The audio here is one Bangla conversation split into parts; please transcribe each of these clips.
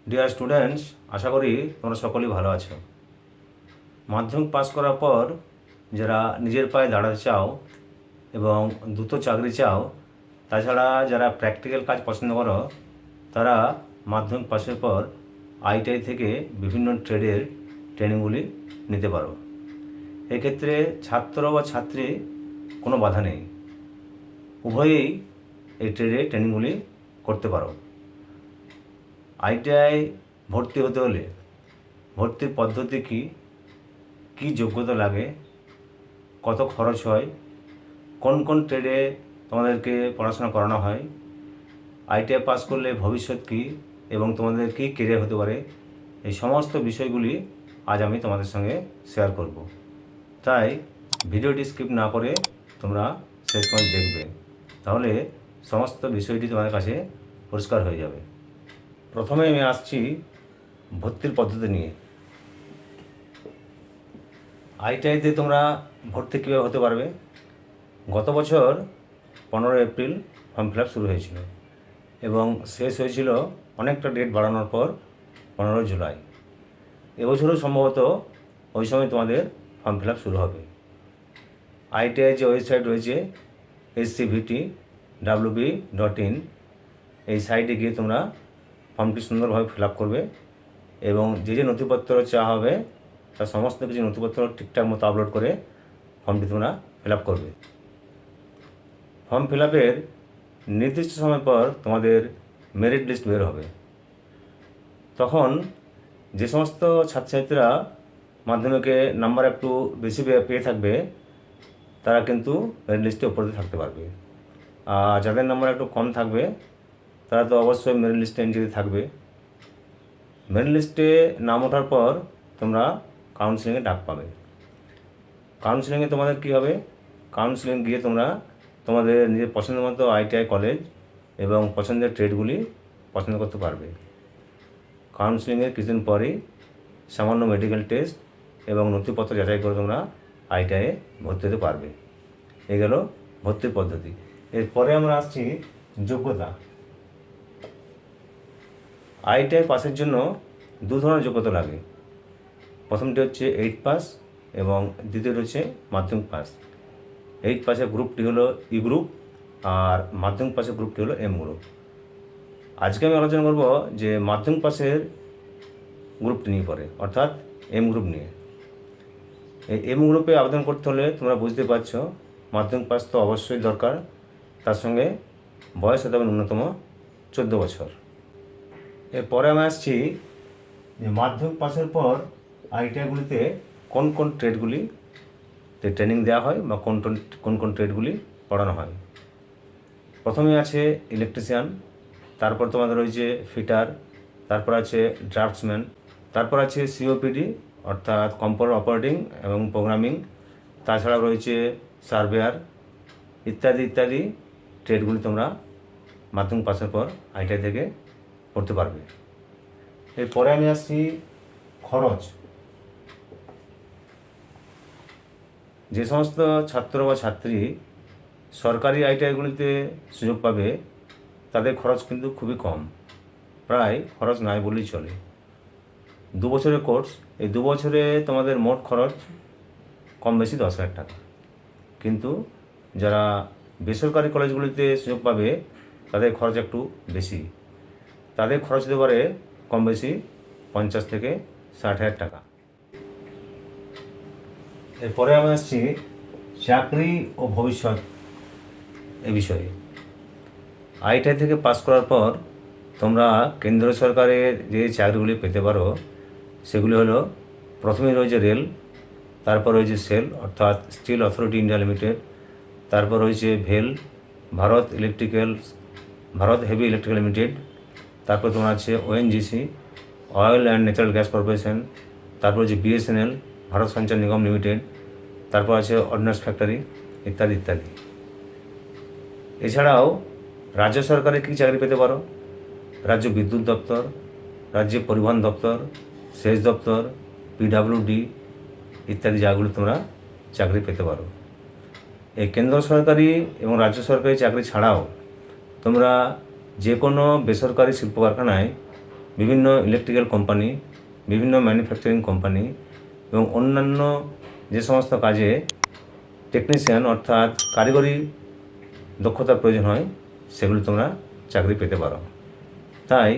ডিয়ার স্টুডেন্টস, আশা করি তোমরা সকলেই ভালো আছো। মাধ্যমিক পাস করার পর যারা নিজের পায়ে দাঁড়াতে চাও এবং দ্রুত চাকরি চাও, তাছাড়া যারা প্র্যাকটিক্যাল কাজ পছন্দ করো, তারা মাধ্যমিক পাসের পর আইটিআই থেকে বিভিন্ন ট্রেডের ট্রেনিংগুলি নিতে পারো। এক্ষেত্রে ছাত্র বা ছাত্রী কোনো বাধা নেই, উভয়েই এই ট্রেডের ট্রেনিংগুলি করতে পারো। আইটিআই ভর্তি হতে হলে ভর্তির পদ্ধতি কী যোগ্যতা লাগে, কত খরচ হয়, কোন কোন ট্রেডে তোমাদেরকে পড়াশোনা করানো হয়, আইটিআই পাস করলে ভবিষ্যৎ কী এবং তোমাদের কী কেরিয়ার হতে পারে, এই সমস্ত বিষয়গুলি আজ আমি তোমাদের সঙ্গে শেয়ার করব। তাই ভিডিওটি স্কিপ না করে তোমরা শেষ পর্যন্ত দেখবে, তাহলে সমস্ত বিষয়টি তোমাদের কাছে পরিষ্কার হয়ে যাবে। প্রথমে আমি আসছি ভর্তির পদ্ধতি নিয়ে। আইটিআইতে তোমরা ভর্তি কীভাবে হতে পারবে? গত বছর 15 এপ্রিল ফর্ম ফিল আপ শুরু হয়েছিল এবং শেষ হয়েছিল অনেকটা ডেট বাড়ানোর পর 15 জুলাই। এবছরও সম্ভবত ওই সময় তোমাদের ফর্ম ফিল আপ শুরু হবে। আইটিআই যে ওয়েবসাইট রয়েছে scvt.wb.in, এই সাইটে গিয়ে তোমরা ফর্মটি সুন্দরভাবে ফিল আপ করবে এবং যে নথিপত্র চাওয়া হবে তার সমস্ত কিছু নথিপত্র ঠিকঠাক মতো আপলোড করে ফর্মটি তোমরা ফিল আপ করবে। ফর্ম ফিল আপের নির্দিষ্ট সময় পর তোমাদের মেরিট লিস্ট বের হবে। তখন যে সমস্ত ছাত্রছাত্রীরা মাধ্যমিকে নাম্বার একটু বেশি পেয়ে থাকবে তারা কিন্তু মেরিট লিস্টে উপরে থাকতে পারবে, আর যাদের নাম্বার একটু কম থাকবে তারা তো অবশ্যই মেরিট লিস্টে এন্ট্রি থাকবে। মেরিট লিস্টে নাম ওঠার পর তোমরা কাউন্সিলিংয়ে ডাক পাবে। কাউন্সিলিংয়ে তোমাদের কী হবে? কাউন্সিলিং গিয়ে তোমরা তোমাদের নিজের পছন্দের মতো আইটিআই কলেজ এবং পছন্দের ট্রেডগুলি পছন্দ করতে পারবে। কাউন্সিলিংয়ের কিছুদিন পরেই সামান্য মেডিকেল টেস্ট এবং নথিপত্র যাচাই করে তোমরা আইটিআইয়ে ভর্তি হতে পারবে। এই গেল ভর্তির পদ্ধতি। এরপরে আমরা আসছি যোগ্যতা। আইটিআই পাসের জন্য দু ধরনের যোগ্যতা লাগে। প্রথমটি হচ্ছে 8 পাস এবং দ্বিতীয়টি হচ্ছে মাধ্যমিক পাস। 8 পাসের গ্রুপটি হলো ই গ্রুপ আর মাধ্যমিক পাসের গ্রুপটি হলো এম গ্রুপ। আজকে আমি আলোচনা করব যে মাধ্যমিক পাসের গ্রুপটি নিয়ে পড়ে, অর্থাৎ এম গ্রুপ নিয়ে। এই এম গ্রুপে আবেদন করতে হলে তোমরা বুঝতে পারছো মাধ্যমিক পাস তো অবশ্যই দরকার, তার সঙ্গে বয়স হতে হবে ন্যূনতম 14 বছর। এরপরে আমি আসছি যে মাধ্যমিক পাসের পর আইটিআইগুলিতে কোন কোন ট্রেডগুলিতে ট্রেনিং দেওয়া হয় বা কোন কোন ট্রেডগুলি পড়ানো হয়। প্রথমে আছে ইলেকট্রিশিয়ান, তারপর তোমাদের রয়েছে ফিটার, তারপর আছে ড্রাফটসম্যান, তারপর আছে সিওপিডি অর্থাৎ কম্পিউটার অপারেটিং এবং প্রোগ্রামিং, তাছাড়া রয়েছে সার্ভেয়ার ইত্যাদি ইত্যাদি ট্রেডগুলি তোমরা মাধ্যমিক পাসের পর আইটিআই থেকে পড়তে পারবে। এরপরে আমি আসছি খরচ। যে সমস্ত ছাত্র বা ছাত্রী সরকারি আইটিআইগুলিতে সুযোগ পাবে তাদের খরচ কিন্তু খুবই কম, প্রায় খরচ নাই বললেই চলে। 2 বছরের কোর্স, এই 2 বছরে তোমাদের মোট খরচ কম বেশি 10,000 টাকা। কিন্তু যারা বেসরকারি কলেজগুলিতে সুযোগ পাবে তাদের খরচ একটু বেশি, তাদের খরচ হতে পারে কম বেশি 50 থেকে 60,000 টাকা। এরপরে আমি আসছি চাকরি ও ভবিষ্যৎ এ বিষয়ে। আইটিআই থেকে পাস করার পর তোমরা কেন্দ্র সরকারের যে চাকরিগুলি পেতে পারো সেগুলি হলো, প্রথমেই রয়েছে রেল, তারপর রয়েছে সেল অর্থাৎ স্টিল অথরিটি ইন্ডিয়া লিমিটেড, তারপর রয়েছে ভেল ভারত হেভি ইলেকট্রিক্যাল লিমিটেড, তারপর তোমার আছে ONGC oil and natural gas corporation, তারপর হচ্ছে বিএসএনএল ভারত সঞ্চার নিগম লিমিটেড, তারপর আছে অর্ডিন্যান্স ফ্যাক্টরি ইত্যাদি ইত্যাদি। এছাড়াও রাজ্য সরকারে কী চাকরি পেতে পারো? রাজ্য বিদ্যুৎ দপ্তর, রাজ্য পরিবহন দপ্তর, সেচ দপ্তর, পিডাব্লিউডি ইত্যাদি জায়গাগুলো তোমরা চাকরি পেতে পারো। এই কেন্দ্র সরকারি এবং রাজ্য সরকারি চাকরি ছাড়াও তোমরা যে কোনো বেসরকারি শিল্প কারখানায় বিভিন্ন ইলেকট্রিক্যাল কোম্পানি, বিভিন্ন ম্যানুফ্যাকচারিং কোম্পানি এবং অন্যান্য যে সমস্ত কাজে টেকনিশিয়ান অর্থাৎ কারিগরি দক্ষতার প্রয়োজন হয় সেগুলি তোমরা চাকরি পেতে পারো। তাই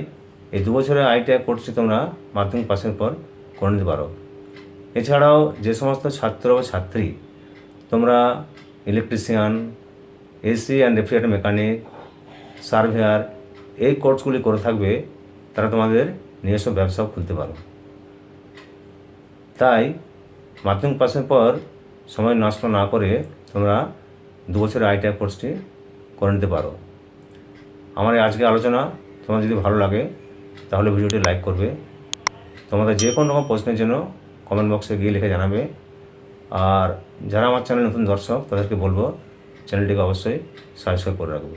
এই 2 বছরের আইটিআই কোর্সটি তোমরা মাধ্যমিক পাসের পর করে নিতে পারো। এছাড়াও যে সমস্ত ছাত্র বা ছাত্রী তোমরা electrician, AC and refrigerator mechanic, surveyor এই কোর্সগুলি করে থাকবে তারা তোমাদের নিজস্ব ব্যবসাও খুলতে পারো। তাই মাধ্যমিক পাসের পর সময় নষ্ট না করে তোমরা 2 বছরের আইটিআই কোর্সটি করে নিতে পারো। আমার এই আজকের আলোচনা তোমার যদি ভালো লাগে তাহলে ভিডিওটি লাইক করবে। তোমাদের যে কোনো রকম প্রশ্নের জন্য কমেন্ট বক্সে গিয়ে লিখে জানাবে। আর যারা আমার চ্যানেল নতুন দর্শক তাদেরকে বলবো চ্যানেলটিকে অবশ্যই সাবস্ক্রাইব করে রাখবে।